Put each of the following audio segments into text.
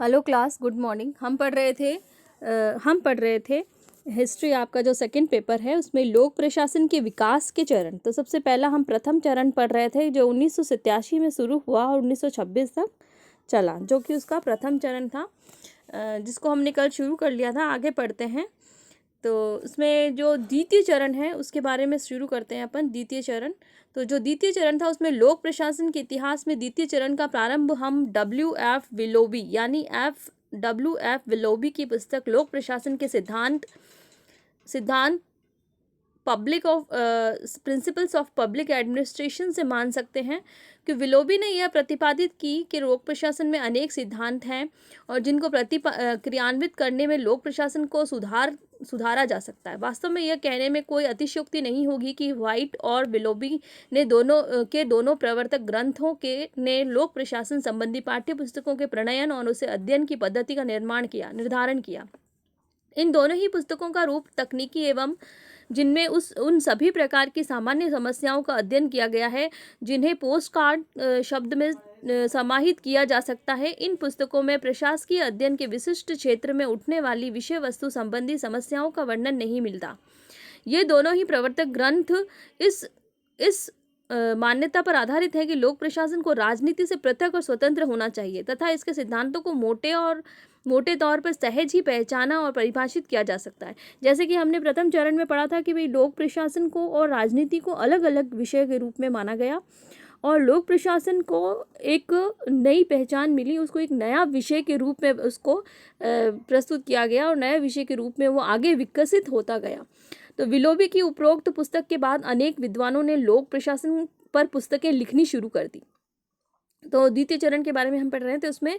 Hello class, good morning. हम पढ़ रहे थे हिस्ट्री। आपका जो सेकंड पेपर है उसमें लोक प्रशासन के विकास के चरण। तो सबसे पहला हम प्रथम चरण पढ़ रहे थे जो 1987 में शुरू हुआ और 1926 तक चला, जो कि उसका प्रथम चरण था, जिसको हमने कल शुरू कर लिया था। आगे पढ़ते हैं। तो उसमें जो द्वितीय चरण है उसके बारे में शुरू करते हैं अपन। द्वितीय चरण, तो जो द्वितीय चरण था उसमें लोक प्रशासन के इतिहास में द्वितीय चरण का प्रारंभ हम W.F. विलोबी यानी W.F. विलोबी की पुस्तक लोक प्रशासन के सिद्धांत प्रिंसिपल्स ऑफ पब्लिक एडमिनिस्ट्रेशन से मान सकते हैं कि विलोबी ने यह प्रतिपादित की कि लोक प्रशासन में अनेक सिद्धांत हैं और जिनको क्रियान्वित करने में लोक प्रशासन को सुधारा जा सकता है। वास्तव में यह कहने में कोई अतिशयोक्ति नहीं होगी कि व्हाइट और विलोबी ने दोनों प्रवर्तक ग्रंथों ने लोक प्रशासन संबंधी पाठ्य पुस्तकों के प्रणयन और उसे अध्ययन की पद्धति का निर्धारण किया। इन दोनों ही पुस्तकों का रूप तकनीकी एवं जिनमें उन सभी प्रकार की सामान्य समस्याओं का अध्ययन किया गया है जिन्हें पोस्ट कार्ड शब्द में समाहित किया जा सकता है। इन पुस्तकों में प्रशासकीय अध्ययन के विशिष्ट क्षेत्र में उठने वाली विषय वस्तु संबंधी समस्याओं का वर्णन नहीं मिलता। ये दोनों ही प्रवर्तक ग्रंथ इस मान्यता पर आधारित है कि लोक प्रशासन को राजनीति से पृथक और स्वतंत्र होना चाहिए तथा इसके सिद्धांतों को मोटे तौर पर सहज ही पहचाना और परिभाषित किया जा सकता है। जैसे कि हमने प्रथम चरण में पढ़ा था कि भाई लोक प्रशासन को और राजनीति को अलग अलग विषय के रूप में माना गया और लोक प्रशासन को एक नई पहचान मिली, उसको एक नया विषय के रूप में उसको प्रस्तुत किया गया और नए विषय के रूप में वो आगे विकसित होता गया। तो विलोबी की उपरोक्त पुस्तक के बाद अनेक विद्वानों ने लोक प्रशासन पर पुस्तकें लिखनी शुरू कर दी। तो द्वितीय चरण के बारे में हम पढ़ रहे थे, उसमें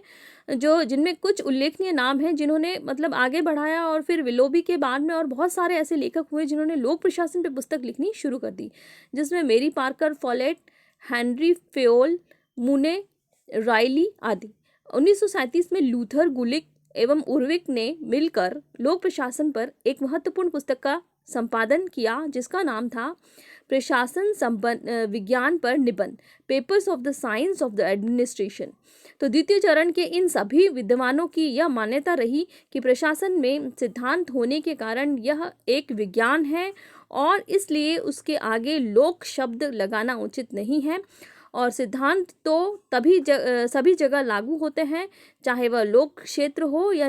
जिनमें कुछ उल्लेखनीय नाम हैं जिन्होंने मतलब आगे बढ़ाया और फिर विलोबी के बाद में और बहुत सारे ऐसे लेखक हुए जिन्होंने लोक प्रशासन पे पुस्तक लिखनी शुरू कर दी, जिसमें मेरी पार्कर फॉलेट, हेनरी फेओल, मुने राइली आदि। 1937 में लूथर, गुलिक एवं उर्विक ने मिलकर लोक प्रशासन पर एक महत्वपूर्ण पुस्तक का संपादन किया जिसका नाम था प्रशासन विज्ञान पर निबंध, papers of the science of the administration. तो द्वितीय चरण के इन सभी विद्वानों की यह मान्यता रही कि प्रशासन में सिद्धांत होने के कारण यह एक विज्ञान है और इसलिए उसके आगे लोक शब्द लगाना उचित नहीं है और सिद्धांत तो सभी जगह लागू होते हैं, चाहे वह लोक क्षेत्र हो या